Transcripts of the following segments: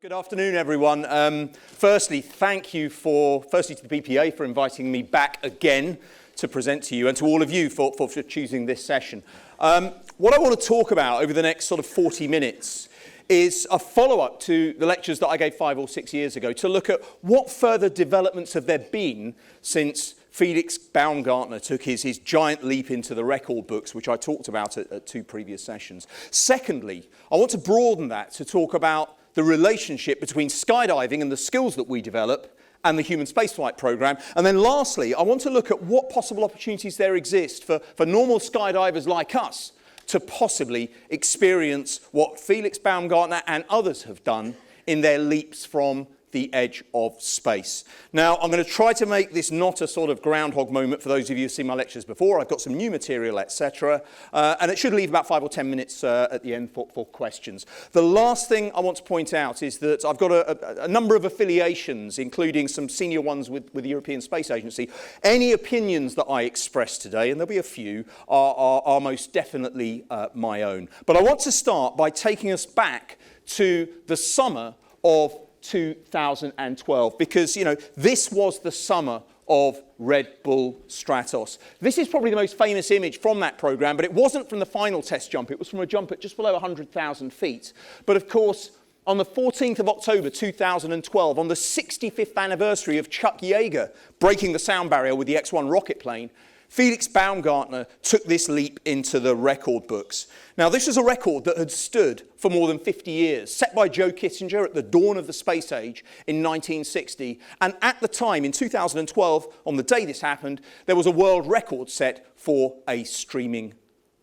Good afternoon, everyone. Firstly, thank you to the BPA for inviting me back again to present to you, and to all of you for choosing this session. What I want to talk about over the next sort of 40 minutes is a follow-up to the lectures that I gave 5 or 6 years ago to look at what further developments have there been since Felix Baumgartner took his giant leap into the record books, which I talked about at 2 previous sessions. Secondly, I want to broaden that to talk about the relationship between skydiving and the skills that we develop and the human spaceflight program. And then lastly, I want to look at what possible opportunities there exist for normal skydivers like us to possibly experience what Felix Baumgartner and others have done in their leaps from the edge of space. Now, I'm going to try to make this not a sort of groundhog moment for those of you who've seen my lectures before. I've got some new material, etc. And it should leave about 5 or 10 minutes at the end for questions. The last thing I want to point out is that I've got a number of affiliations, including some senior ones with the European Space Agency. Any opinions that I express today, and there'll be a few, are most definitely my own. But I want to start by taking us back to the summer of 2012, because, you know, this was the summer of Red Bull Stratos. This is probably the most famous image from that program, but it wasn't from the final test jump. It was from a jump at just below 100,000 feet. But of course, on the 14th of October 2012, on the 65th anniversary of Chuck Yeager breaking the sound barrier with the X-1 rocket plane, Felix Baumgartner took this leap into the record books. Now, this was a record that had stood for more than 50 years, set by Joe Kittinger at the dawn of the space age in 1960. And at the time, in 2012, on the day this happened, there was a world record set for a streaming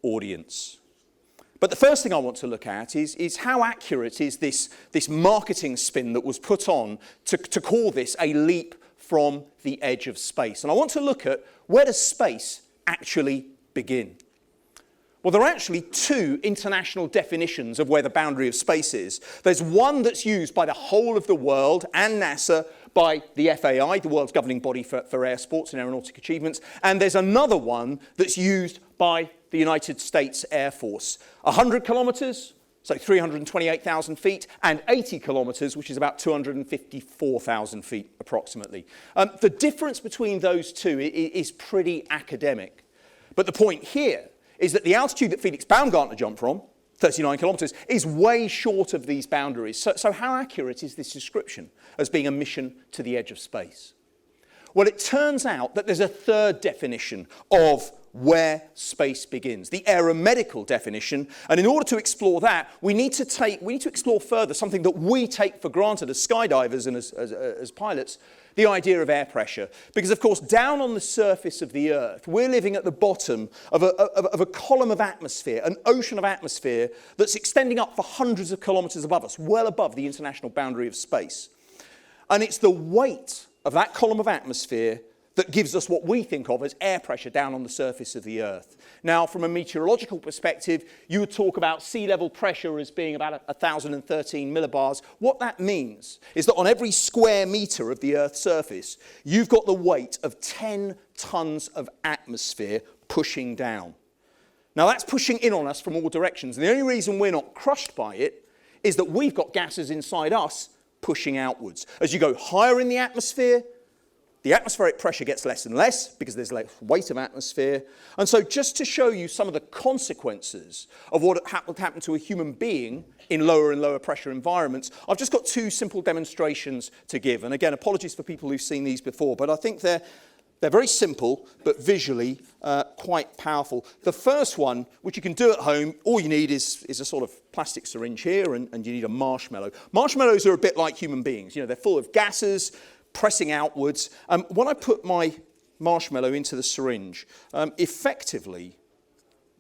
audience. But the first thing I want to look at is how accurate is this marketing spin that was put on to call this a leap from the edge of space. And I want to look at, where does space actually begin? Well, there are actually 2 international definitions of where the boundary of space is. There's one that's used by the whole of the world and NASA, by the FAI, the world's governing body for air sports and aeronautic achievements, and there's another one that's used by the United States Air Force. 100 kilometers, so 328,000 feet, and 80 kilometers, which is about 254,000 feet approximately. The difference between those 2 is pretty academic. But the point here is that the altitude that Felix Baumgartner jumped from, 39 kilometers, is way short of these boundaries. So how accurate is this description as being a mission to the edge of space? Well, it turns out that there's a third definition of where space begins, the aeromedical definition. And in order to explore that, we need to explore further something that we take for granted as skydivers and as pilots, the idea of air pressure. Because, of course, down on the surface of the Earth, we're living at the bottom of a column of atmosphere, an ocean of atmosphere that's extending up for hundreds of kilometers above us, well above the international boundary of space. And it's the weight of that column of atmosphere that gives us what we think of as air pressure down on the surface of the Earth. Now, from a meteorological perspective, you would talk about sea level pressure as being about 1,013 millibars. What that means is that on every square meter of the Earth's surface, you've got the weight of 10 tons of atmosphere pushing down. Now, that's pushing in on us from all directions. And the only reason we're not crushed by it is that we've got gases inside us pushing outwards. As you go higher in the atmosphere, the atmospheric pressure gets less and less because there's less weight of atmosphere. And so just to show you some of the consequences of what would happen to a human being in lower and lower pressure environments, I've just got 2 simple demonstrations to give. And again, apologies for people who've seen these before, but I think they're very simple, but visually quite powerful. The first one, which you can do at home, all you need is a sort of plastic syringe here, and you need a marshmallow. Marshmallows are a bit like human beings. You know, they're full of gases, pressing outwards. When I put my marshmallow into the syringe, effectively,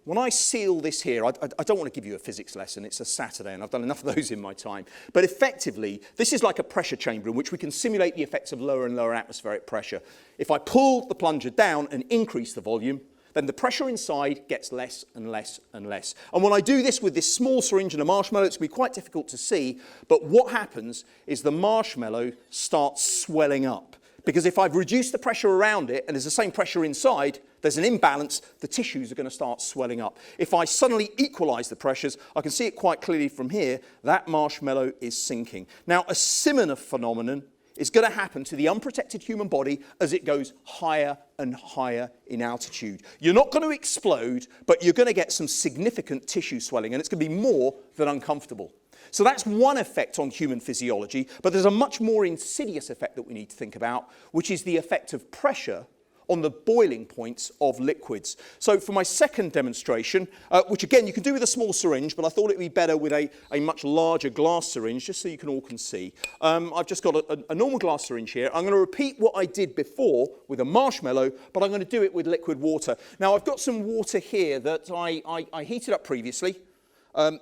when I seal this here, I don't want to give you a physics lesson, it's a Saturday and I've done enough of those in my time, but effectively, this is like a pressure chamber in which we can simulate the effects of lower and lower atmospheric pressure. If I pull the plunger down and increase the volume, then the pressure inside gets less and less and less. And when I do this with this small syringe and a marshmallow, it's going to be quite difficult to see, but what happens is the marshmallow starts swelling up. Because if I've reduced the pressure around it and there's the same pressure inside, there's an imbalance, the tissues are going to start swelling up. If I suddenly equalize the pressures, I can see it quite clearly from here, that marshmallow is sinking. Now, a similar phenomenon is going to happen to the unprotected human body as it goes higher and higher in altitude. You're not going to explode, but you're going to get some significant tissue swelling, and it's going to be more than uncomfortable. So that's one effect on human physiology, but there's a much more insidious effect that we need to think about, which is the effect of pressure on the boiling points of liquids. So for my second demonstration, which again you can do with a small syringe, but I thought it would be better with a much larger glass syringe, just so you can all can see. I've just got a normal glass syringe here. I'm going to repeat what I did before with a marshmallow, but I'm going to do it with liquid water. Now I've got some water here that I heated up previously.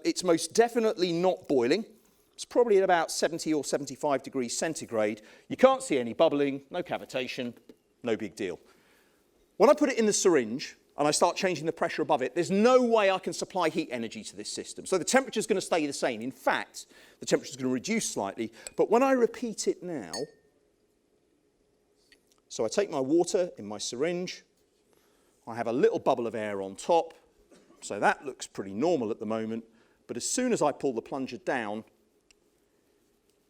It's most definitely not boiling. It's probably at about 70 or 75 degrees centigrade. You can't see any bubbling, no cavitation, no big deal. When I put it in the syringe and I start changing the pressure above it, there's no way I can supply heat energy to this system. So the temperature is going to stay the same. In fact, the temperature is going to reduce slightly. But when I repeat it now, so I take my water in my syringe, I have a little bubble of air on top, so that looks pretty normal at the moment. But as soon as I pull the plunger down,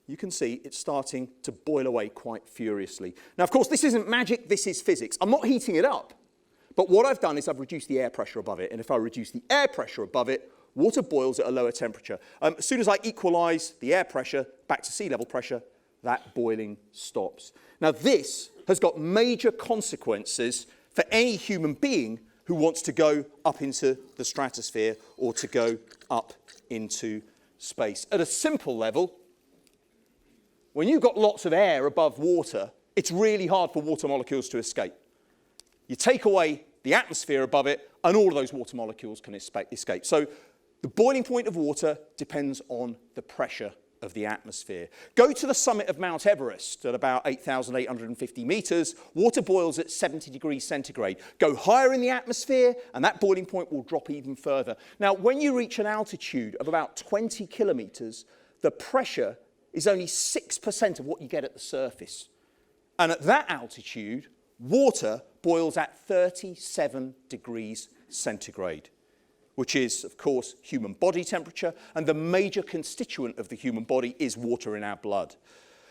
you can see it's starting to boil away quite furiously. Now, of course, this isn't magic, this is physics. I'm not heating it up, but what I've done is I've reduced the air pressure above it, and if I reduce the air pressure above it, water boils at a lower temperature. As soon as I equalize the air pressure back to sea level pressure, that boiling stops. Now, this has got major consequences for any human being who wants to go up into the stratosphere or to go up into space. At a simple level, when you've got lots of air above water, it's really hard for water molecules to escape. You take away the atmosphere above it, and all of those water molecules can escape. So the boiling point of water depends on the pressure of the atmosphere. Go to the summit of Mount Everest at about 8,850 meters. Water boils at 70 degrees centigrade. Go higher in the atmosphere, and that boiling point will drop even further. Now, when you reach an altitude of about 20 kilometers, the pressure is only 6% of what you get at the surface. And at that altitude, water boils at 37 degrees centigrade, which is, of course, human body temperature, and the major constituent of the human body is water in our blood.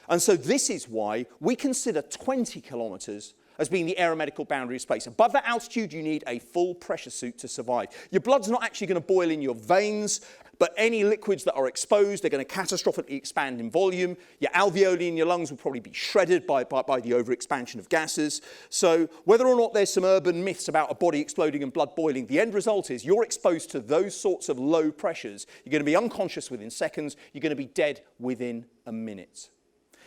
And so this is why we consider 20 kilometers as being the aeromedical boundary of space. Above that altitude, you need a full pressure suit to survive. Your blood's not actually going to boil in your veins, but any liquids that are exposed, they're going to catastrophically expand in volume. Your alveoli in your lungs will probably be shredded by the overexpansion of gases. So whether or not there's some urban myths about a body exploding and blood boiling, the end result is you're exposed to those sorts of low pressures. You're going to be unconscious within seconds. You're going to be dead within a minute.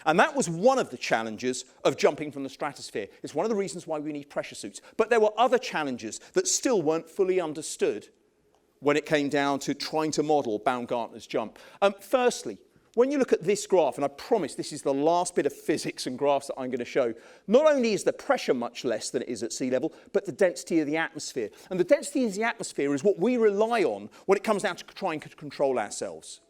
And that was one of the challenges of jumping from the stratosphere. It's one of the reasons why we need pressure suits. But there were other challenges that still weren't fully understood when it came down to trying to model Baumgartner's jump. Firstly, when you look at this graph, and I promise this is the last bit of physics and graphs that I'm going to show, not only is the pressure much less than it is at sea level, but the density of the atmosphere. And the density of the atmosphere is what we rely on when it comes down to trying to control ourselves.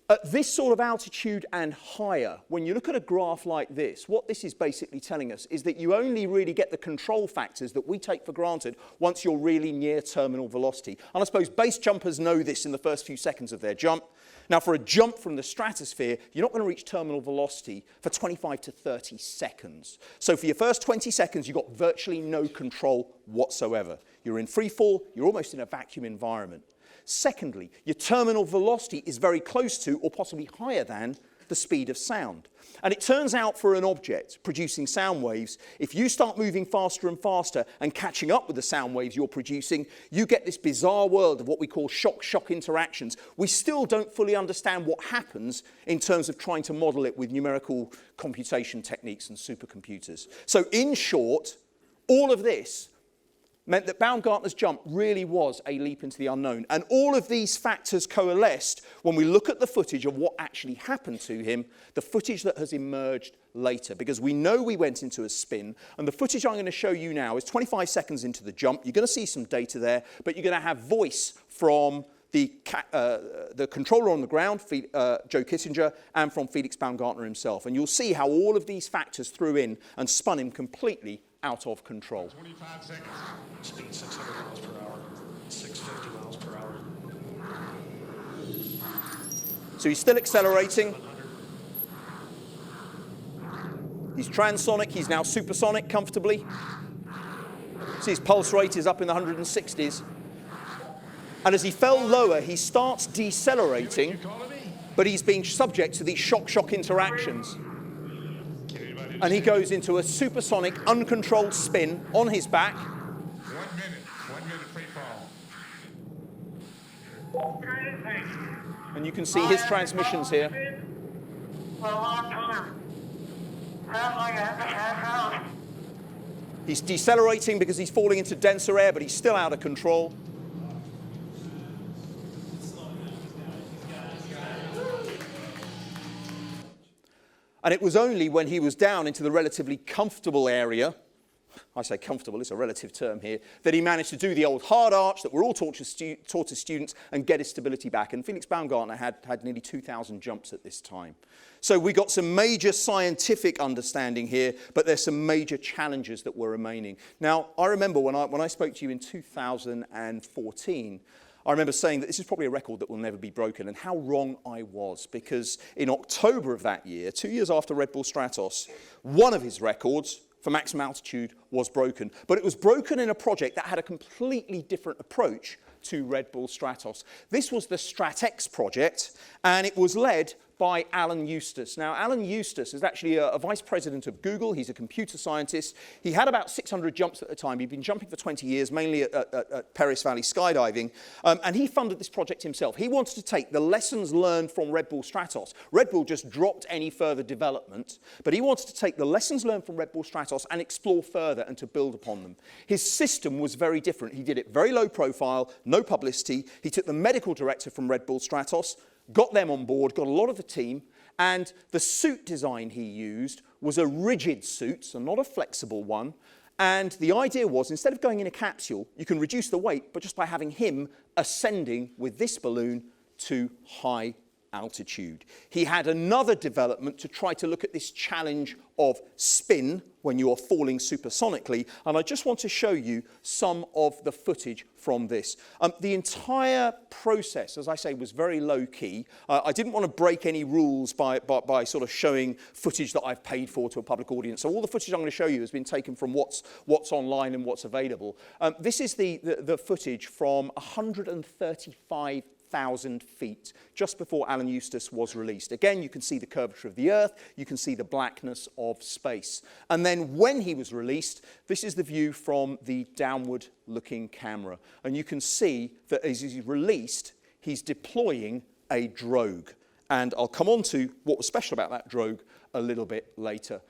At this sort of altitude and higher, when you look at a graph like this, what this is basically telling us is that you only really get the control factors that we take for granted once you're really near terminal velocity. And I suppose base jumpers know this in the first few seconds of their jump. Now, for a jump from the stratosphere, you're not going to reach terminal velocity for 25 to 30 seconds. So for your first 20 seconds, you've got virtually no control whatsoever. You're in free fall, you're almost in a vacuum environment. Secondly, your terminal velocity is very close to, or possibly higher than, the speed of sound. And it turns out for an object producing sound waves, if you start moving faster and faster and catching up with the sound waves you're producing, you get this bizarre world of what we call shock-shock interactions. We still don't fully understand what happens in terms of trying to model it with numerical computation techniques and supercomputers. So in short, all of this meant that Baumgartner's jump really was a leap into the unknown. And all of these factors coalesced when we look at the footage of what actually happened to him, the footage that has emerged later, because we know we went into a spin. And the footage I'm going to show you now is 25 seconds into the jump. You're going to see some data there, but you're going to have voice from the controller on the ground, Joe Kittinger, and from Felix Baumgartner himself. And you'll see how all of these factors threw in and spun him completely out of control. 25 seconds. Speed 600 miles per hour, 650 miles per hour. So he's still accelerating. He's transonic, he's now supersonic comfortably. See, his pulse rate is up in the 160s. And as he fell lower, he starts decelerating, but he's being subject to these shock-shock interactions. And he goes into a supersonic, uncontrolled spin on his back. 1 minute free fall. And you can see his transmissions here. For a long time. Sounds like a He's decelerating because he's falling into denser air, but he's still out of control. And it was only when he was down into the relatively comfortable area, I say comfortable, it's a relative term here, that he managed to do the old hard arch that we're all taught to students and get his stability back. And Felix Baumgartner had nearly 2,000 jumps at this time. So we got some major scientific understanding here, but there's some major challenges that were remaining. Now, I remember when I spoke to you in 2014, I remember saying that this is probably a record that will never be broken, and how wrong I was, because in October of that year, 2 years after Red Bull Stratos, one of his records for maximum altitude was broken. But it was broken in a project that had a completely different approach to Red Bull Stratos. This was the Stratex project, and it was led by Alan Eustace. Now, Alan Eustace is actually a vice president of Google. He's a computer scientist. He had about 600 jumps at the time. He'd been jumping for 20 years, mainly at Paris Valley Skydiving, and he funded this project himself. He wanted to take the lessons learned from Red Bull Stratos. Red Bull just dropped any further development, but he wanted to take the lessons learned from Red Bull Stratos and explore further and to build upon them. His system was very different. He did it very low profile, no publicity. He took the medical director from Red Bull Stratos, got them on board, got a lot of the team, and the suit design he used was a rigid suit, so not a flexible one. And the idea was, instead of going in a capsule, you can reduce the weight, but just by having him ascending with this balloon to high altitude. He had another development to try to look at this challenge of spin when you are falling supersonically, and I just want to show you some of the footage from this. The entire process, as I say, was very low-key. I didn't want to break any rules by sort of showing footage that I've paid for to a public audience. So all the footage I'm going to show you has been taken from what's online and what's available. This is the footage from 135,000 feet, just before Alan Eustace was released. Again, you can see the curvature of the Earth, you can see the blackness of space. And then when he was released, this is the view from the downward-looking camera. And you can see that as he's released, he's deploying a drogue. And I'll come on to what was special about that drogue a little bit later.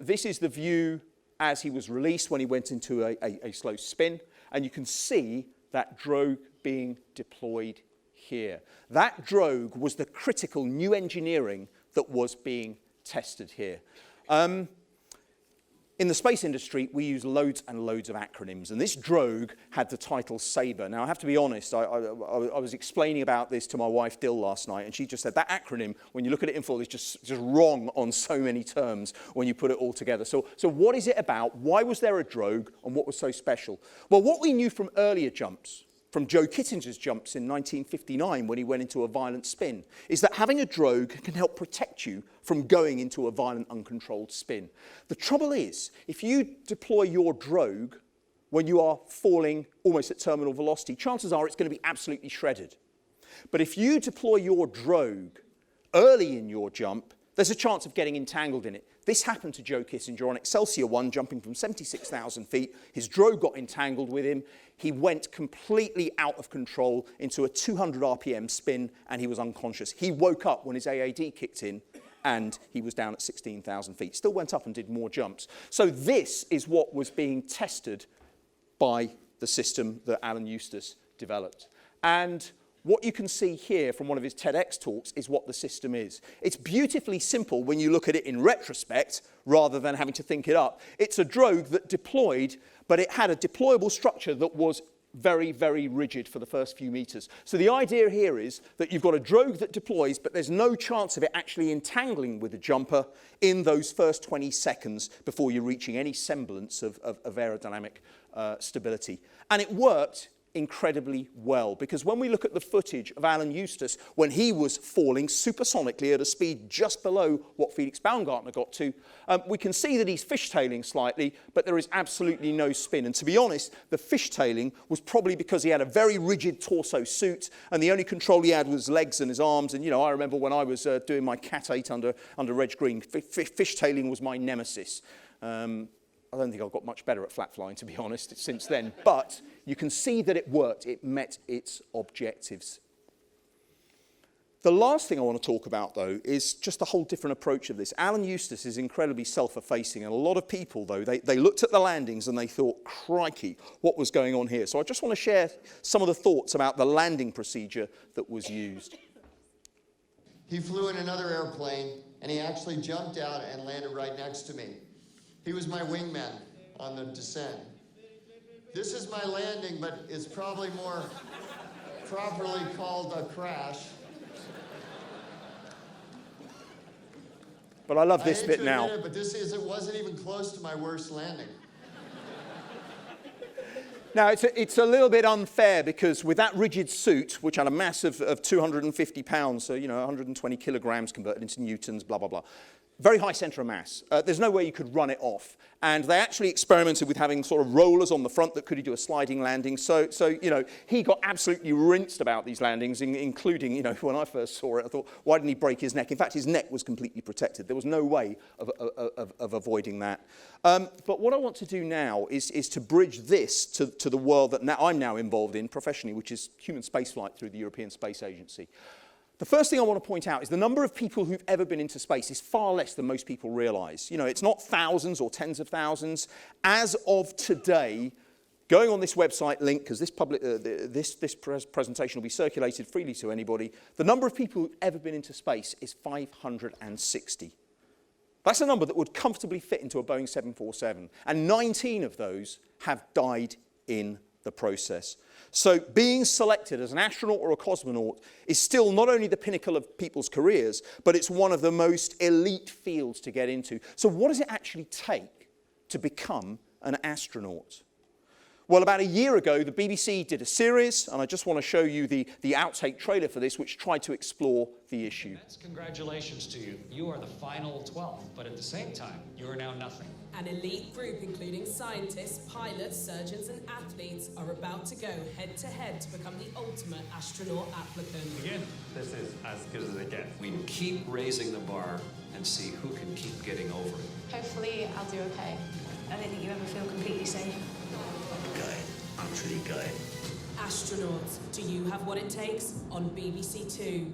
This is the view as he was released when he went into a slow spin. And you can see that drogue being deployed here. That drogue was the critical new engineering that was being tested here. In the space industry, we use loads and loads of acronyms, and this drogue had the title SABRE. Now, I have to be honest, I was explaining about this to my wife, Dill, last night, and she just said that acronym, when you look at it in full, is just wrong on so many terms when you put it all together. So what is it about? Why was there a drogue, and what was so special? Well, what we knew from earlier jumps, from Joe Kittinger's jumps in 1959 when he went into a violent spin, is that having a drogue can help protect you from going into a violent, uncontrolled spin. The trouble is, if you deploy your drogue when you are falling almost at terminal velocity, chances are it's going to be absolutely shredded. But if you deploy your drogue early in your jump, there's a chance of getting entangled in it. This happened to Joe Kittinger on Excelsior 1, jumping from 76,000 feet. His drogue got entangled with him. He went completely out of control into a 200 RPM spin, and he was unconscious. He woke up when his AAD kicked in, and he was down at 16,000 feet. Still went up and did more jumps. So this is what was being tested by the system that Alan Eustace developed. And what you can see here from one of his TEDx talks is what the system is. It's beautifully simple when you look at it in retrospect, rather than having to think it up. It's a drogue that deployed, but it had a deployable structure that was very, very rigid for the first few meters. So the idea here is that you've got a drogue that deploys, but there's no chance of it actually entangling with the jumper in those first 20 seconds before you're reaching any semblance of aerodynamic stability. And it worked incredibly well, because when we look at the footage of Alan Eustace when he was falling supersonically at a speed just below what Felix Baumgartner got to, we can see that he's fishtailing slightly, but there is absolutely no spin. And to be honest, the fishtailing was probably because he had a very rigid torso suit, and the only control he had was legs and his arms. And, you know, I remember when I was doing my Cat 8 under Reg Green, fishtailing was my nemesis. I don't think I've got much better at flat flying, to be honest, since then. But you can see that it worked. It met its objectives. The last thing I want to talk about, though, is just a whole different approach of this. Alan Eustace is incredibly self-effacing, and a lot of people, though, they looked at the landings and they thought, crikey, what was going on here? So I just want to share some of the thoughts about the landing procedure that was used. He flew in another airplane, and he actually jumped out and landed right next to me. He was my wingman on the descent. This is my landing, but it's probably more properly called a crash. But I love this bit now. But it wasn't even close to my worst landing. Now, it's a little bit unfair, because with that rigid suit, which had a mass of 250 pounds, so, you know, 120 kilograms converted into newtons, blah, blah, blah, very high centre of mass. There's no way you could run it off. And they actually experimented with having sort of rollers on the front that could do a sliding landing. So you know, he got absolutely rinsed about these landings, including, you know, when I first saw it, I thought, why didn't he break his neck? In fact, his neck was completely protected. There was no way of avoiding that. But what I want to do now is to bridge this to the world that I'm now involved in professionally, which is human spaceflight through the European Space Agency. The first thing I want to point out is the number of people who've ever been into space is far less than most people realize. You know, it's not thousands or tens of thousands. As of today, going on this website link, because this presentation will be circulated freely to anybody, the number of people who've ever been into space is 560. That's a number that would comfortably fit into a Boeing 747, and 19 of those have died in the process. So being selected as an astronaut or a cosmonaut is still not only the pinnacle of people's careers, but it's one of the most elite fields to get into. So what does it actually take to become an astronaut? Well, about a year ago, the BBC did a series, and I just want to show you the outtake trailer for this, which tried to explore the issue. Congratulations to you. You are the final 12, but at the same time, you are now nothing. An elite group, including scientists, pilots, surgeons, and athletes, are about to go head-to-head to become the ultimate astronaut applicant. Again, this is as good as it gets. We keep raising the bar and see who can keep getting over it. Hopefully, I'll do okay. I don't think you ever feel completely safe. Good. Utterly good. Astronauts, do you have what it takes? On BBC Two.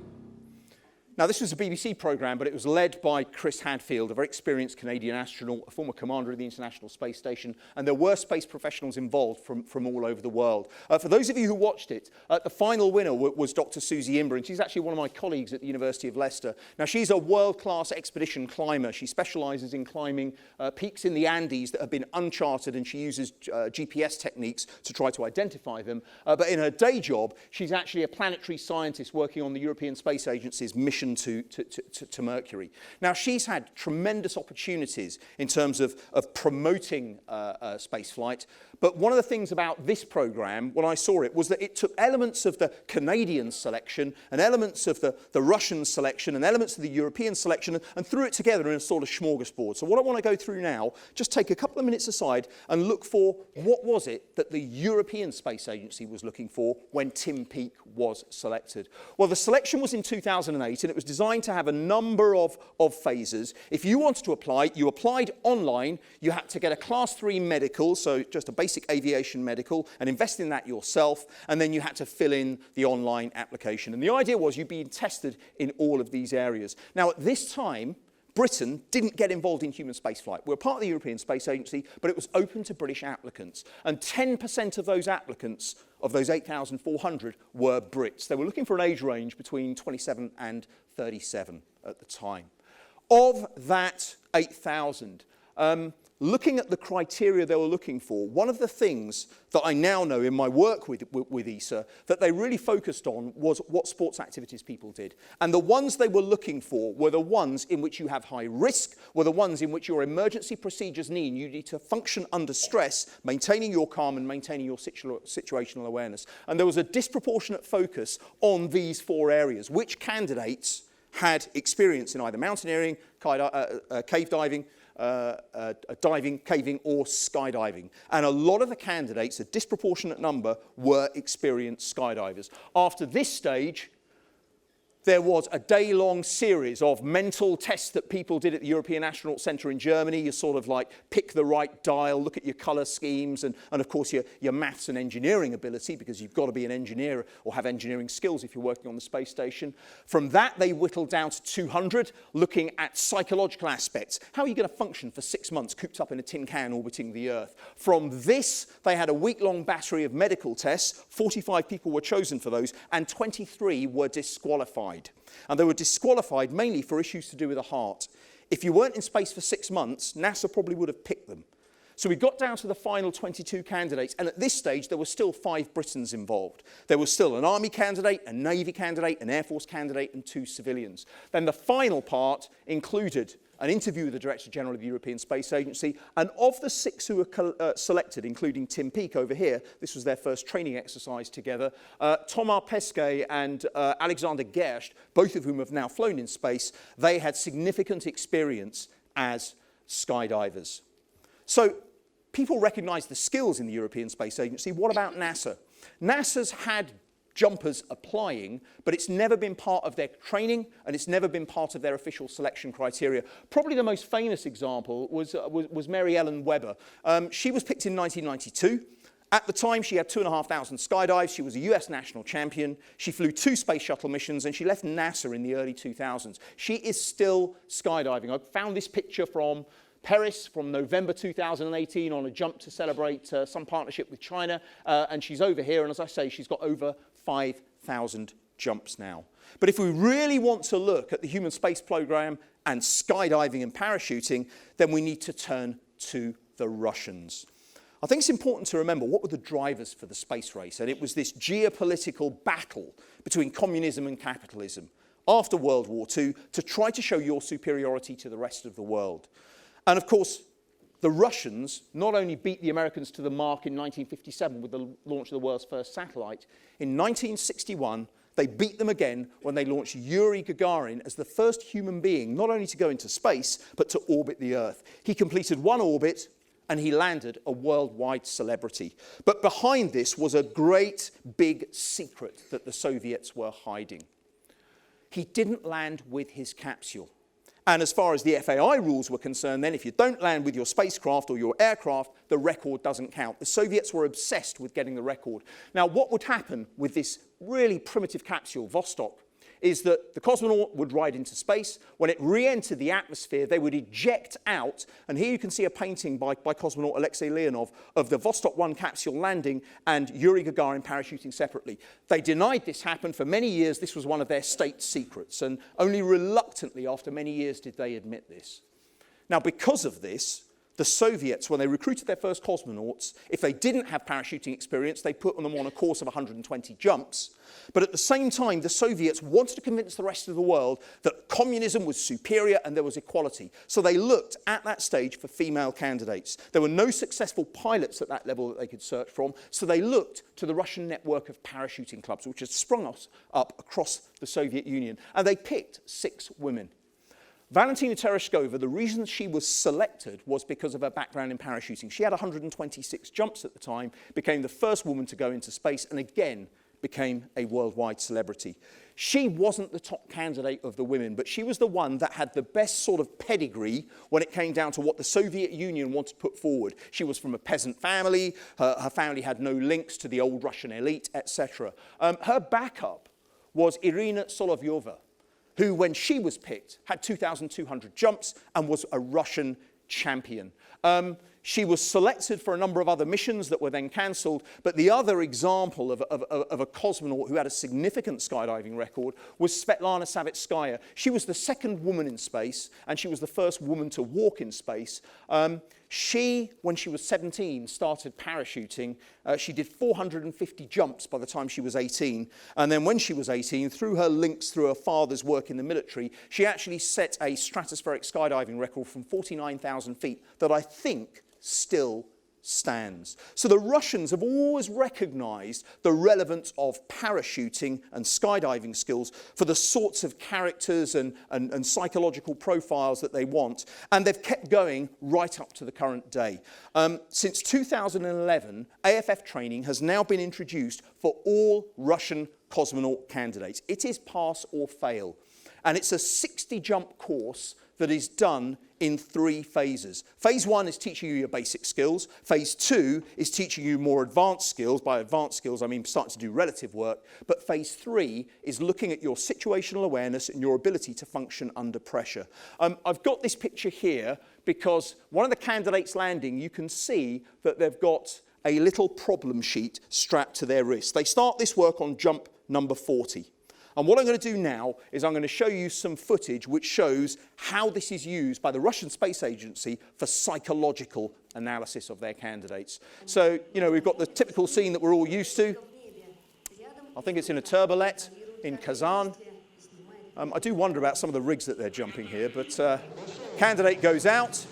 Now, this was a BBC programme, but it was led by Chris Hadfield, a very experienced Canadian astronaut, a former commander of the International Space Station, and there were space professionals involved from all over the world. For those of you who watched it, the final winner was Dr. Susie Imber, and she's actually one of my colleagues at the University of Leicester. Now, she's a world-class expedition climber. She specialises in climbing peaks in the Andes that have been uncharted, and she uses GPS techniques to try to identify them. But in her day job, she's actually a planetary scientist working on the European Space Agency's mission to Mercury. Now, she's had tremendous opportunities in terms of promoting spaceflight, but one of the things about this program, when I saw it, was that it took elements of the Canadian selection and elements of the Russian selection and elements of the European selection and threw it together in a sort of smorgasbord. So what I want to go through now, just take a couple of minutes aside and look for what was it that the European Space Agency was looking for when Tim Peake was selected. Well, the selection was in 2008, and it was designed to have a number of phases. If you wanted to apply, you applied online. You had to get a Class 3 medical, so just a basic aviation medical, and invest in that yourself, and then you had to fill in the online application. And the idea was you'd be tested in all of these areas. Now, at this time, Britain didn't get involved in human spaceflight. We're part of the European Space Agency, but it was open to British applicants. And 10% of those applicants, of those 8,400, were Brits. They were looking for an age range between 27 and 37 at the time. Of that 8,000, looking at the criteria they were looking for, one of the things that I now know in my work with ESA that they really focused on was what sports activities people did. And the ones they were looking for were the ones in which you have high risk, were the ones in which your emergency procedures you need to function under stress, maintaining your calm and maintaining your situational awareness. And there was a disproportionate focus on these 4 areas, which candidates had experience in either mountaineering, cave diving, diving, caving, or skydiving. And a lot of the candidates, a disproportionate number, were experienced skydivers. After this stage, there was a day-long series of mental tests that people did at the European Astronaut Centre in Germany. You sort of like pick the right dial, look at your colour schemes, and of course your maths and engineering ability, because you've got to be an engineer or have engineering skills if you're working on the space station. From that, they whittled down to 200, looking at psychological aspects. How are you going to function for 6 months cooped up in a tin can orbiting the Earth? From this, they had a week-long battery of medical tests. 45 people were chosen for those, and 23 were disqualified. And they were disqualified mainly for issues to do with the heart. If you weren't in space for 6 months, NASA probably would have picked them. So we got down to the final 22 candidates, and at this stage, there were still 5 Britons involved. There was still an Army candidate, a Navy candidate, an Air Force candidate, and 2 civilians. Then the final part included an interview with the Director General of the European Space Agency, and of the 6 who were selected, including Tim Peake over here, this was their first training exercise together, Thomas Pesquet and Alexander Gerst, both of whom have now flown in space, they had significant experience as skydivers. So people recognize the skills in the European Space Agency. What about NASA? NASA's had jumpers applying, but it's never been part of their training, and it's never been part of their official selection criteria. Probably the most famous example was Mary Ellen Webber. She was picked in 1992. At the time, she had 2,500 skydives. She was a US national champion. She flew 2 space shuttle missions, and she left NASA in the early 2000s. She is still skydiving. I found this picture from Paris from November 2018 on a jump to celebrate some partnership with China, and she's over here, and as I say, she's got over 5,000 jumps now. But if we really want to look at the human space program and skydiving and parachuting, then we need to turn to the Russians. I think it's important to remember what were the drivers for the space race, and it was this geopolitical battle between communism and capitalism after World War II to try to show your superiority to the rest of the world. And of course, the Russians not only beat the Americans to the mark in 1957 with the launch of the world's first satellite, in 1961, they beat them again when they launched Yuri Gagarin as the first human being not only to go into space, but to orbit the Earth. He completed 1 orbit, and he landed a worldwide celebrity. But behind this was a great big secret that the Soviets were hiding. He didn't land with his capsule. And as far as the FAI rules were concerned, then if you don't land with your spacecraft or your aircraft, the record doesn't count. The Soviets were obsessed with getting the record. Now, what would happen with this really primitive capsule, Vostok, is that the cosmonaut would ride into space. When it re-entered the atmosphere, they would eject out. And here you can see a painting by cosmonaut Alexei Leonov of the Vostok 1 capsule landing and Yuri Gagarin parachuting separately. They denied this happened for many years. This was one of their state secrets. And only reluctantly, after many years, did they admit this. Now, because of this, the Soviets, when they recruited their first cosmonauts, if they didn't have parachuting experience, they put them on a course of 120 jumps. But at the same time, the Soviets wanted to convince the rest of the world that communism was superior and there was equality. So they looked at that stage for female candidates. There were no successful pilots at that level that they could search from, so they looked to the Russian network of parachuting clubs, which had sprung up across the Soviet Union. And they picked 6 women. Valentina Tereshkova, the reason she was selected was because of her background in parachuting. She had 126 jumps at the time, became the first woman to go into space, and again became a worldwide celebrity. She wasn't the top candidate of the women, but she was the one that had the best sort of pedigree when it came down to what the Soviet Union wanted to put forward. She was from a peasant family, her family had no links to the old Russian elite, etc. Her backup was Irina Solovyova, who, when she was picked, had 2,200 jumps and was a Russian champion. She was selected for a number of other missions that were then cancelled, but the other example of a cosmonaut who had a significant skydiving record was Svetlana Savitskaya. She was the second woman in space, and she was the first woman to walk in space. She, when she was 17, started parachuting. She did 450 jumps by the time she was 18. And then when she was 18, through her links through her father's work in the military, she actually set a stratospheric skydiving record from 49,000 feet that I think still stands. So the Russians have always recognized the relevance of parachuting and skydiving skills for the sorts of characters and psychological profiles that they want, and they've kept going right up to the current day. Since 2011, AFF training has now been introduced for all Russian cosmonaut candidates. It is pass or fail, and it's a 60-jump course that is done in 3 phases. Phase 1 is teaching you your basic skills. Phase 2 is teaching you more advanced skills. By advanced skills, I mean starting to do relative work. But phase 3 is looking at your situational awareness and your ability to function under pressure. I've got this picture here because one of the candidates landing, you can see that they've got a little problem sheet strapped to their wrist. They start this work on jump number 40. And what I'm going to do now is I'm going to show you some footage which shows how this is used by the Russian Space Agency for psychological analysis of their candidates. So, you know, we've got the typical scene that we're all used to. I think it's in a turbolet in Kazan. I do wonder about some of the rigs that they're jumping here, but candidate goes out.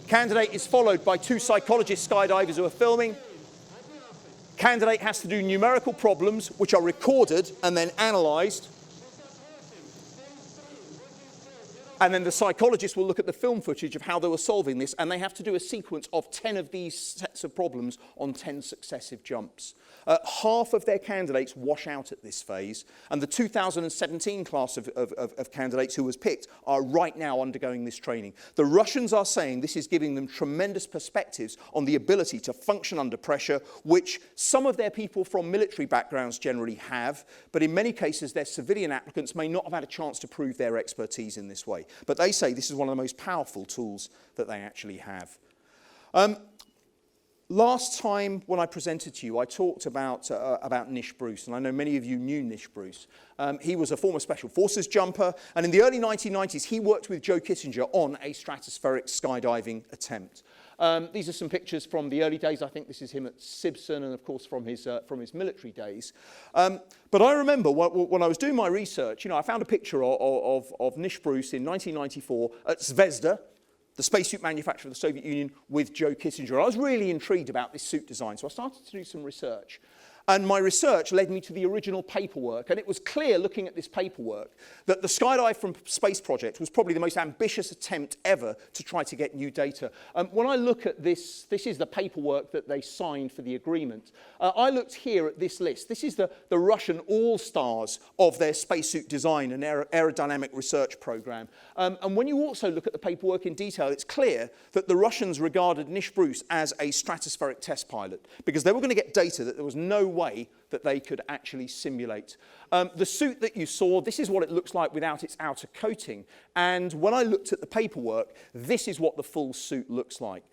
Candidate is followed by 2 psychologist skydivers who are filming. Candidate has to do numerical problems which are recorded and then analysed. And then the psychologist will look at the film footage of how they were solving this, and they have to do a sequence of 10 of these sets of problems on 10 successive jumps. Half of their candidates wash out at this phase, and the 2017 class of candidates who was picked are right now undergoing this training. The Russians are saying this is giving them tremendous perspectives on the ability to function under pressure, which some of their people from military backgrounds generally have, but in many cases their civilian applicants may not have had a chance to prove their expertise in this way. But they say this is one of the most powerful tools that they actually have. Last time when I presented to you, I talked about Nish Bruce, and I know many of you knew Nish Bruce. He was a former Special Forces jumper, and in the early 1990s, he worked with Joe Kittinger on a stratospheric skydiving attempt. These are some pictures from the early days. I think this is him at Sibson, and of course from his military days. But I remember when I was doing my research, you know, I found a picture of Nish Bruce in 1994 at Zvezda, the spacesuit manufacturer of the Soviet Union, with Joe Kittinger. I was really intrigued about this suit design, so I started to do some research. And my research led me to the original paperwork, and it was clear looking at this paperwork that the Skydive from Space Project was probably the most ambitious attempt ever to try to get new data. When I look at this, this is the paperwork that they signed for the agreement. I looked here at this list. This is the Russian all-stars of their spacesuit design and aerodynamic research program. And when you also look at the paperwork in detail, it's clear that the Russians regarded Nish Bruce as a stratospheric test pilot because they were going to get data that there was no way that they could actually simulate. The suit that you saw, this is what it looks like without its outer coating. And when I looked at the paperwork, this is what the full suit looks like.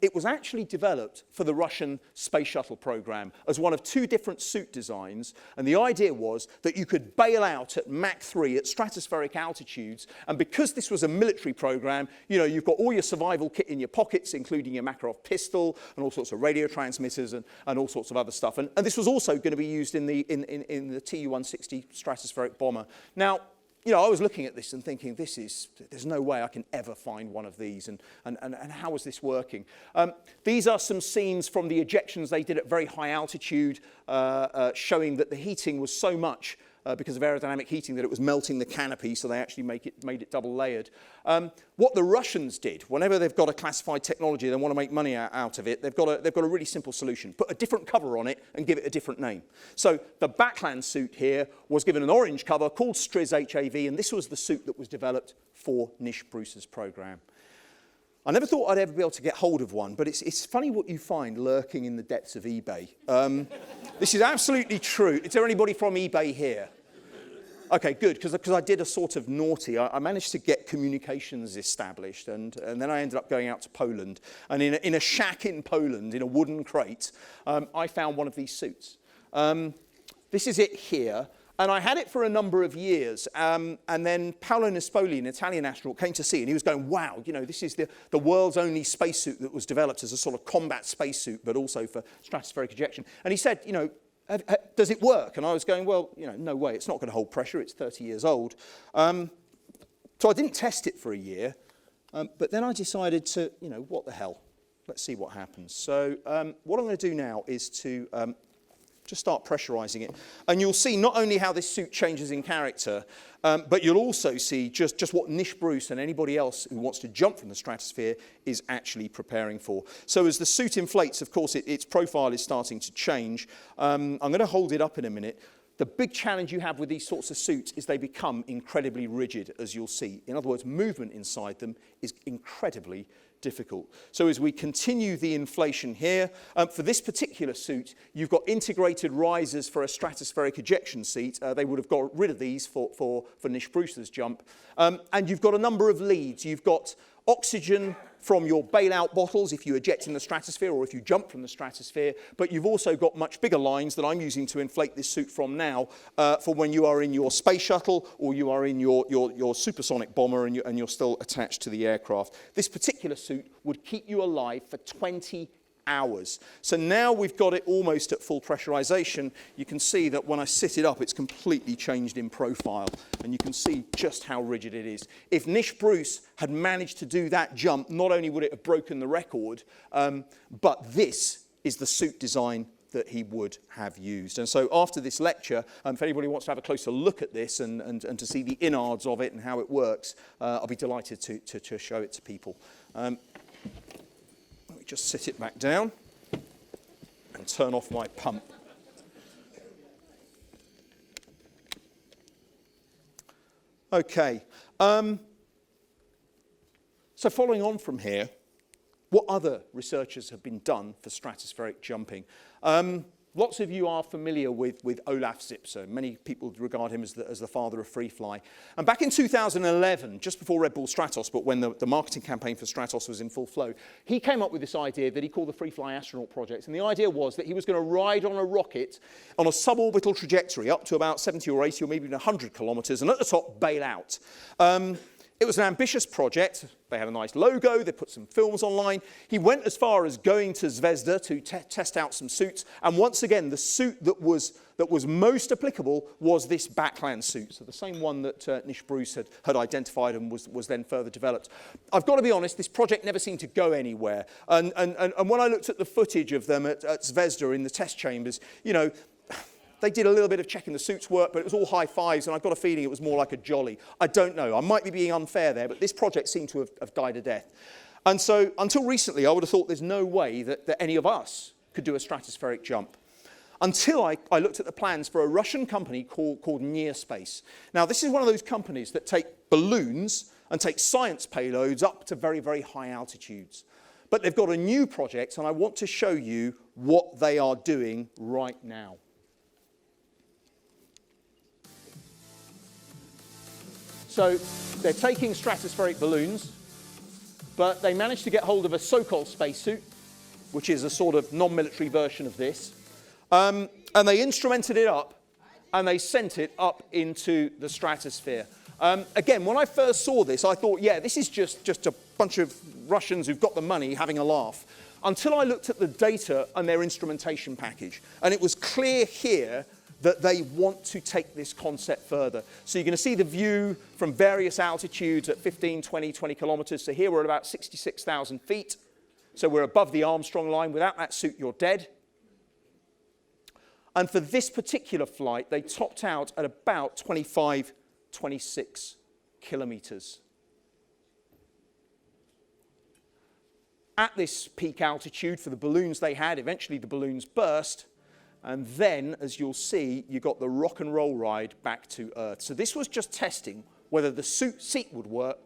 It was actually developed for the Russian space shuttle program as one of 2 different suit designs. And the idea was that you could bail out at Mach 3 at stratospheric altitudes. And because this was a military program, you know, you've got all your survival kit in your pockets, including your Makarov pistol and all sorts of radio transmitters and all sorts of other stuff. And this was also going to be used in the Tu-160 stratospheric bomber. Now, you know, I was looking at this and thinking, there's no way I can ever find one of these, and how is this working? These are some scenes from the ejections they did at very high altitude, showing that the heating was so much because of aerodynamic heating that it was melting the canopy, so they actually made it double layered. What the Russians did, whenever they've got a classified technology, they want to make money out of it, they've got a really simple solution. Put a different cover on it and give it a different name. So the backland suit here was given an orange cover called Striz HAV, and this was the suit that was developed for Nish Bruce's program. I never thought I'd ever be able to get hold of one, but it's funny what you find lurking in the depths of eBay. This is absolutely true. Is there anybody from eBay here? Okay, good, because I did a sort of naughty. I managed to get communications established, and then I ended up going out to Poland. And in a shack in Poland, in a wooden crate, I found one of these suits. This is it here. And I had it for a number of years. And then Paolo Nespoli, an Italian astronaut, came to see it. And he was going, wow, you know, this is the world's only spacesuit that was developed as a sort of combat spacesuit, but also for stratospheric ejection. And he said, you know, does it work? And I was going, well, you know, no way. It's not going to hold pressure. It's 30 years old. So I didn't test it for a year. But then I decided to, you know, what the hell? Let's see what happens. So what I'm going to do now is to just start pressurizing it. And you'll see not only how this suit changes in character, but you'll also see just what Nish Bruce and anybody else who wants to jump from the stratosphere is actually preparing for. So as the suit inflates, of course, its profile is starting to change. I'm going to hold it up in a minute. The big challenge you have with these sorts of suits is they become incredibly rigid, as you'll see. In other words, movement inside them is incredibly difficult. So as we continue the inflation here, for this particular suit, you've got integrated risers for a stratospheric ejection seat. They would have got rid of these for Nish Bruce's jump. And you've got a number of leads. You've got oxygen from your bailout bottles if you eject in the stratosphere or if you jump from the stratosphere, but you've also got much bigger lines that I'm using to inflate this suit from now for when you are in your space shuttle or you are in your supersonic bomber and you're still attached to the aircraft. This particular suit would keep you alive for 20 hours. So now we've got it almost at full pressurization. You can see that when I sit it up, it's completely changed in profile, and you can see just how rigid it is. If Nish Bruce had managed to do that jump, not only would it have broken the record, but this is the suit design that he would have used. And so after this lecture, if anybody wants to have a closer look at this and to see the innards of it and how it works, I'll be delighted to show it to people. Just sit it back down and turn off my pump. Okay. So following on from here, what other researchers have been done for stratospheric jumping? Lots of you are familiar with Olaf Zipser. Many people regard him as the father of free fly. And back in 2011, just before Red Bull Stratos, but when the marketing campaign for Stratos was in full flow, he came up with this idea that he called the Free Fly Astronaut Project. And the idea was that he was going to ride on a rocket on a suborbital trajectory up to about 70 or 80 or maybe even 100 kilometers, and at the top, bail out. It was an ambitious project. They had a nice logo. They put some films online. He went as far as going to Zvezda to test out some suits. And once again, the suit that was most applicable was this backland suit. So the same one that Nish Bruce had identified and was then further developed. I've got to be honest, this project never seemed to go anywhere. And when I looked at the footage of them at Zvezda in the test chambers, you know, they did a little bit of checking the suits work, but it was all high fives, and I've got a feeling it was more like a jolly. I don't know. I might be being unfair there, but this project seemed to have died a death. And so until recently, I would have thought there's no way that any of us could do a stratospheric jump. Until I looked at the plans for a Russian company called Near Space. Now, this is one of those companies that take balloons and take science payloads up to very, very high altitudes. But they've got a new project, and I want to show you what they are doing right now. So they're taking stratospheric balloons, but they managed to get hold of a Sokol spacesuit, which is a sort of non-military version of this, and they instrumented it up, and they sent it up into the stratosphere. Again, when I first saw this, I thought, yeah, this is just a bunch of Russians who've got the money having a laugh, until I looked at the data and their instrumentation package, and it was clear here that they want to take this concept further. So you're going to see the view from various altitudes at 15, 20 kilometers. So here we're at about 66,000 feet. So we're above the Armstrong line. Without that suit, you're dead. And for this particular flight, they topped out at about 25, 26 kilometers. At this peak altitude for the balloons they had, eventually the balloons burst. And then, as you'll see, you got the rock and roll ride back to Earth. So this was just testing whether the suit would work,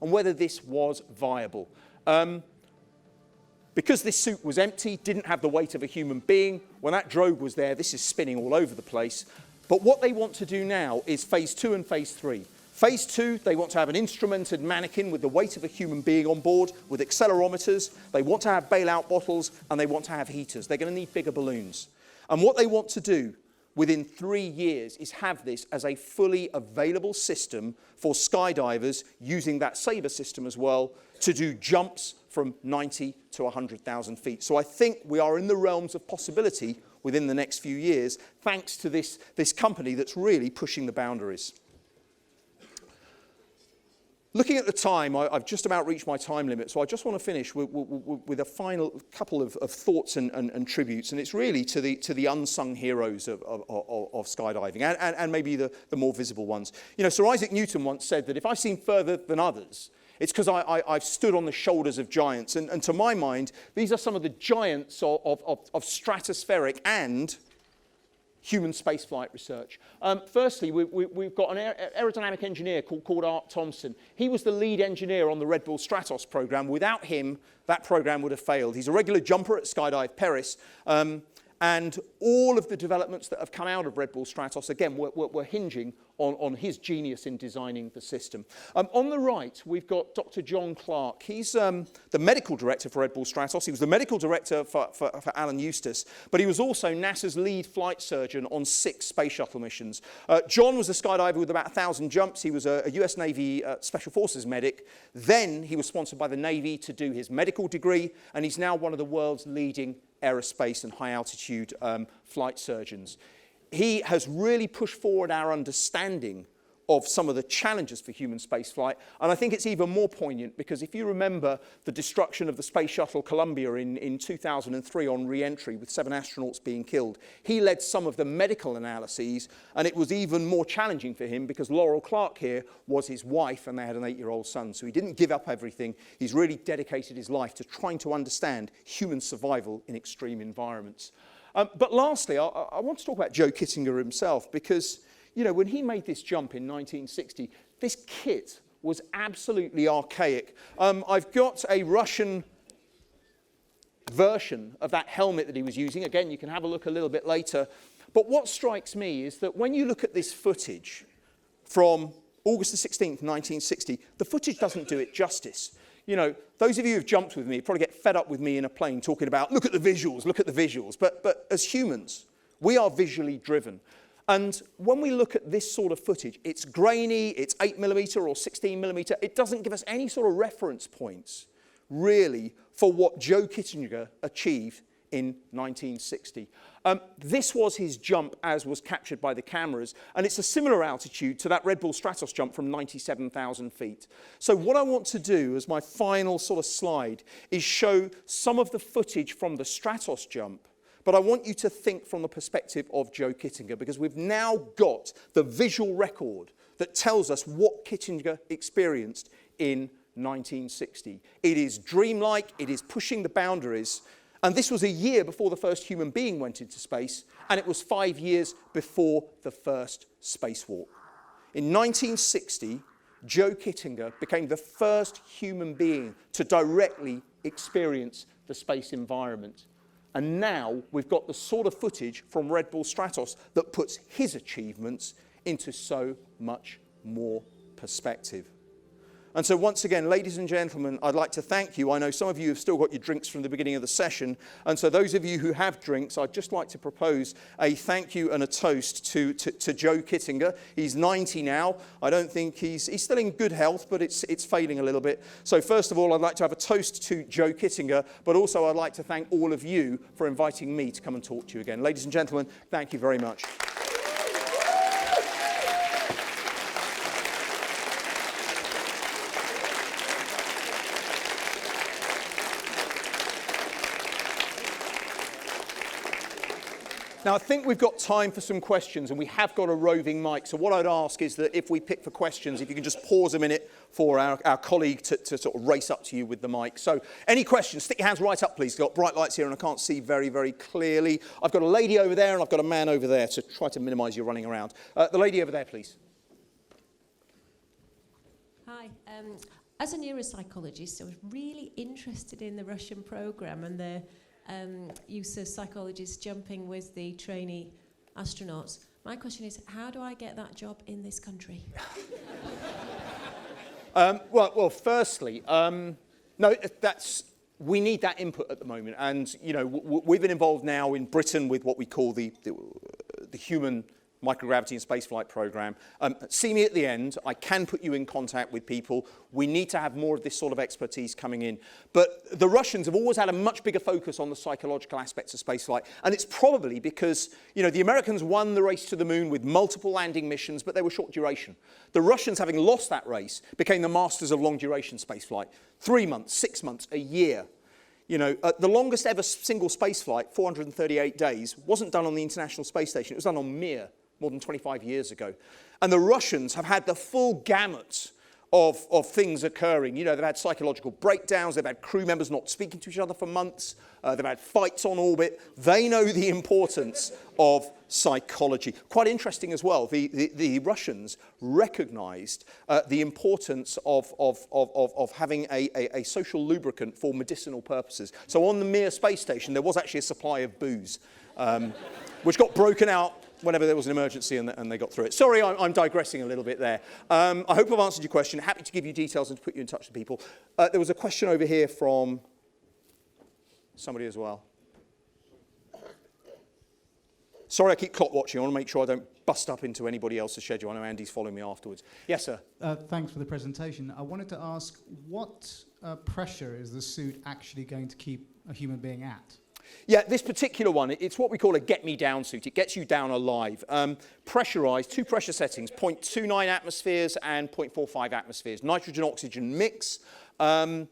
and whether this was viable. Because this suit was empty, didn't have the weight of a human being, when that drogue was there, this is spinning all over the place. But what they want to do now is phase 2 and phase 3. Phase 2, they want to have an instrumented mannequin with the weight of a human being on board, with accelerometers. They want to have bailout bottles, and they want to have heaters. They're going to need bigger balloons. And what they want to do, within 3 years is have this as a fully available system for skydivers using that Sabre system as well to do jumps from 90 to 100,000 feet. So I think we are in the realms of possibility within the next few years, thanks to this company that's really pushing the boundaries. Looking at the time, I've just about reached my time limit, so I just want to finish with a final couple of thoughts and tributes, and it's really to the unsung heroes of skydiving, and maybe the more visible ones. You know, Sir Isaac Newton once said that if I've seen further than others, it's because I've stood on the shoulders of giants, and to my mind, these are some of the giants of stratospheric and human spaceflight research. Firstly, we've got an aerodynamic engineer called Art Thompson. He was the lead engineer on the Red Bull Stratos program. Without him, that program would have failed. He's a regular jumper at Skydive Paris. And all of the developments that have come out of Red Bull Stratos, again, were hinging on his genius in designing the system. On the right, we've got Dr. John Clark. He's the medical director for Red Bull Stratos. He was the medical director for Alan Eustace, but he was also NASA's lead flight surgeon on 6 space shuttle missions. John was a skydiver with about 1,000 jumps. He was a US Navy Special Forces medic. Then he was sponsored by the Navy to do his medical degree, and he's now one of the world's leading aerospace and high-altitude flight surgeons. He has really pushed forward our understanding of some of the challenges for human spaceflight, and I think it's even more poignant because if you remember the destruction of the Space Shuttle Columbia in 2003 on re-entry with 7 astronauts being killed, he led some of the medical analyses, and it was even more challenging for him because Laurel Clark here was his wife and they had an 8-year-old son, so he didn't give up everything. He's really dedicated his life to trying to understand human survival in extreme environments. But lastly, I want to talk about Joe Kittinger himself because, you know, when he made this jump in 1960, this kit was absolutely archaic. I've got a Russian version of that helmet that he was using. Again, you can have a look a little bit later. But what strikes me is that when you look at this footage from August the 16th, 1960, the footage doesn't do it justice. You know, those of you who've jumped with me probably get fed up with me in a plane talking about, look at the visuals, look at the visuals. But as humans, we are visually driven. And when we look at this sort of footage, it's grainy, it's 8mm or 16mm. It doesn't give us any sort of reference points, really, for what Joe Kittinger achieved in 1960. This was his jump as was captured by the cameras, and it's a similar altitude to that Red Bull Stratos jump from 97,000 feet. So what I want to do as my final sort of slide is show some of the footage from the Stratos jump, but I want you to think from the perspective of Joe Kittinger, because we've now got the visual record that tells us what Kittinger experienced in 1960. It is dreamlike, it is pushing the boundaries, and this was a year before the first human being went into space, and it was 5 years before the first spacewalk. In 1960, Joe Kittinger became the first human being to directly experience the space environment. And now we've got the sort of footage from Red Bull Stratos that puts his achievements into so much more perspective. And so once again, ladies and gentlemen, I'd like to thank you. I know some of you have still got your drinks from the beginning of the session. And so those of you who have drinks, I'd just like to propose a thank you and a toast to Joe Kittinger. He's 90 now. I don't think he's still in good health, but it's fading a little bit. So first of all, I'd like to have a toast to Joe Kittinger, but also I'd like to thank all of you for inviting me to come and talk to you again. Ladies and gentlemen, thank you very much. Now, I think we've got time for some questions, and we have got a roving mic. So what I'd ask is that if we pick for questions, if you can just pause a minute for our colleague to sort of race up to you with the mic. So any questions, stick your hands right up, please. We've got bright lights here, and I can't see very, very clearly. I've got a lady over there, and I've got a man over there to try to minimise your running around. The lady over there, please. Hi. As a neuropsychologist, I was really interested in the Russian program and the use of psychologists jumping with the trainee astronauts. My question is, how do I get that job in this country? Well, firstly, no, we need that input at the moment. And, you know, we've been involved now in Britain with what we call the the human microgravity and spaceflight program. See me at the end. I can put you in contact with people. We need to have more of this sort of expertise coming in. But the Russians have always had a much bigger focus on the psychological aspects of spaceflight. And it's probably because, you know, the Americans won the race to the moon with multiple landing missions, but they were short duration. The Russians, having lost that race, became the masters of long duration spaceflight. 3 months, 6 months, a year. You know, the longest ever single spaceflight, 438 days, wasn't done on the International Space Station. It was done on Mir, more than 25 years ago. And the Russians have had the full gamut of things occurring. You know, they've had psychological breakdowns, they've had crew members not speaking to each other for months, they've had fights on orbit. They know the importance of psychology. Quite interesting as well, the Russians recognized the importance of having a social lubricant for medicinal purposes. So on the Mir space station, there was actually a supply of booze, which got broken out whenever there was an emergency and they got through it. Sorry, I'm digressing a little bit there. I hope I've answered your question. Happy to give you details and to put you in touch with people. There was a question over here from somebody as well. Sorry, I keep clock watching. I want to make sure I don't bust up into anybody else's schedule. I know Andy's following me afterwards. Yes, sir. Thanks for the presentation. I wanted to ask, what pressure is the suit actually going to keep a human being at? Yeah, this particular one, it's what we call a get-me-down suit. It gets you down alive. Pressurized, 2 pressure settings, 0.29 atmospheres and 0.45 atmospheres. Nitrogen-oxygen mix. The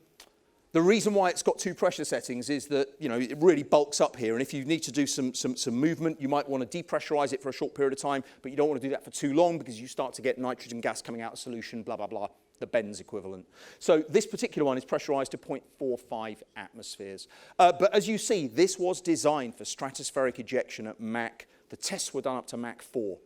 reason why it's got 2 pressure settings is that, you know, it really bulks up here. And if you need to do some movement, you might want to depressurize it for a short period of time, but you don't want to do that for too long because you start to get nitrogen gas coming out of solution, blah, blah, blah. The Benz equivalent. So this particular one is pressurized to 0.45 atmospheres. But as you see, this was designed for stratospheric ejection at Mach. The tests were done up to Mach 4.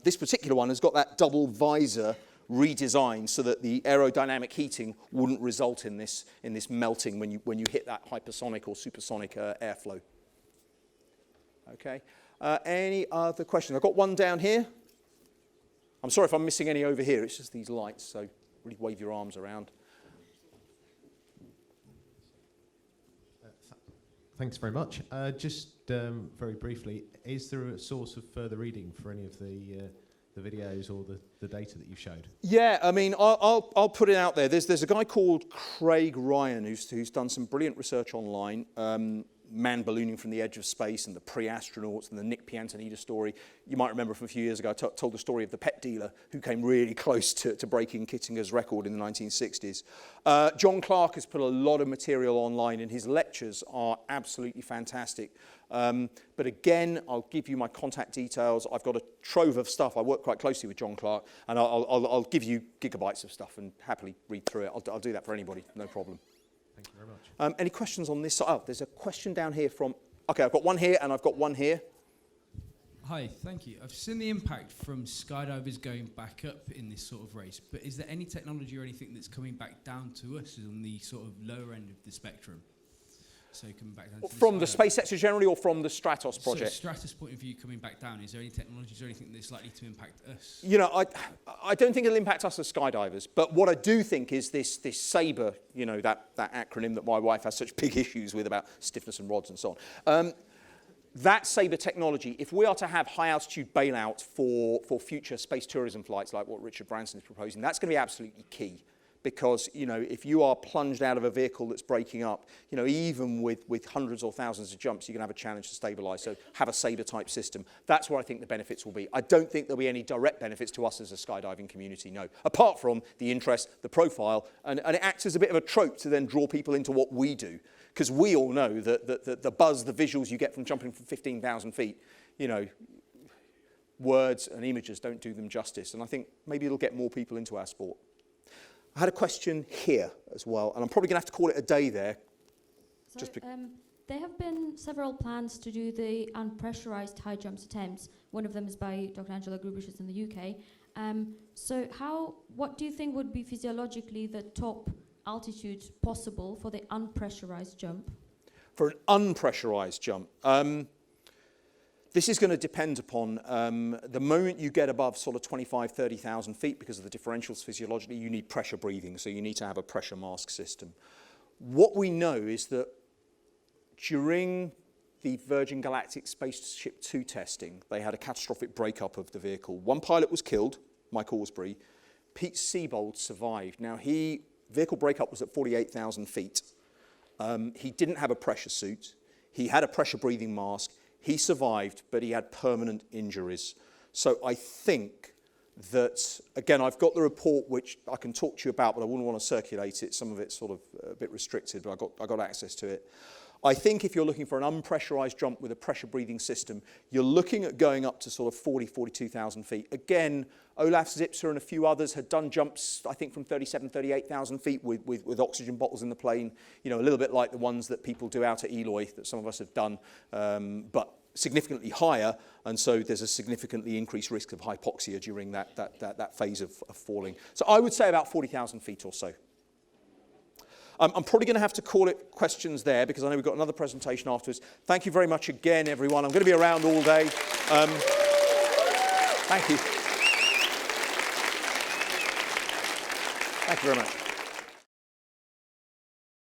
This particular one has got that double visor redesigned so that the aerodynamic heating wouldn't result in this melting when you hit that hypersonic or supersonic airflow. Okay. Any other questions? I've got one down here. I'm sorry if I'm missing any over here. It's just these lights, so really wave your arms around. Thanks very much. Just very briefly, is there a source of further reading for any of the videos or the data that you showed? Yeah, I mean, I'll put it out there. There's a guy called Craig Ryan who's done some brilliant research online. Man ballooning from the edge of space and the pre-astronauts and the Nick Piantanida story. You might remember from a few years ago, I told the story of the pet dealer who came really close to breaking Kittinger's record in the 1960s. John Clark has put a lot of material online and his lectures are absolutely fantastic. But again, I'll give you my contact details. I've got a trove of stuff. I work quite closely with John Clark and I'll give you gigabytes of stuff and happily read through it. I'll do that for anybody, no problem. Thank you very much. Any questions on this side? Oh, there's a question down here from... Okay, I've got one here and I've got one here. Hi, thank you. I've seen the impact from skydivers going back up in this sort of race, but is there any technology or anything that's coming back down to us on the sort of lower end of the spectrum? So coming back down to from the space sector generally or from the Stratos project? So Stratos point of view coming back down, is there any technologies or anything that's likely to impact us? You know, I don't think it'll impact us as skydivers, but what I do think is this SABRE, you know, that acronym that my wife has such big issues with about stiffness and rods and so on. That SABRE technology, if we are to have high-altitude bailout for future space tourism flights like what Richard Branson is proposing, that's going to be absolutely key. Because, you know, if you are plunged out of a vehicle that's breaking up, you know, even with hundreds or thousands of jumps, you're going to have a challenge to stabilize. So have a SABRE-type system. That's where I think the benefits will be. I don't think there'll be any direct benefits to us as a skydiving community, no. Apart from the interest, the profile, and it acts as a bit of a trope to then draw people into what we do. Because we all know that the buzz, the visuals you get from jumping from 15,000 feet, you know, words and images don't do them justice. And I think maybe it'll get more people into our sport. I had a question here as well, and I'm probably going to have to call it a day there. There have been several plans to do the unpressurized high jumps attempts. One of them is by Dr. Angela Grubishitz in the UK. What do you think would be physiologically the top altitude possible for the unpressurized jump? For an unpressurized jump? This is going to depend upon the moment you get above sort of 25, 30,000 feet because of the differentials physiologically, you need pressure breathing, so you need to have a pressure mask system. What we know is that during the Virgin Galactic Spaceship 2 testing, they had a catastrophic breakup of the vehicle. One pilot was killed, Mike Orsbury. Pete Siebold survived. Now, vehicle breakup was at 48,000 feet. He didn't have a pressure suit. He had a pressure breathing mask. He survived, but he had permanent injuries. So I think that, again, I've got the report which I can talk to you about, but I wouldn't want to circulate it. Some of it's sort of a bit restricted, but I got access to it. I think if you're looking for an unpressurized jump with a pressure breathing system, you're looking at going up to sort of 42,000 feet. Again, Olaf Zipser and a few others had done jumps, I think, from 38,000 feet with oxygen bottles in the plane, you know, a little bit like the ones that people do out at Eloy that some of us have done, but significantly higher, and so there's a significantly increased risk of hypoxia during that phase of falling. So I would say about 40,000 feet or so. I'm probably going to have to call it questions there because I know we've got another presentation afterwards. Thank you very much again, everyone. I'm going to be around all day. Thank you. Thank you very much.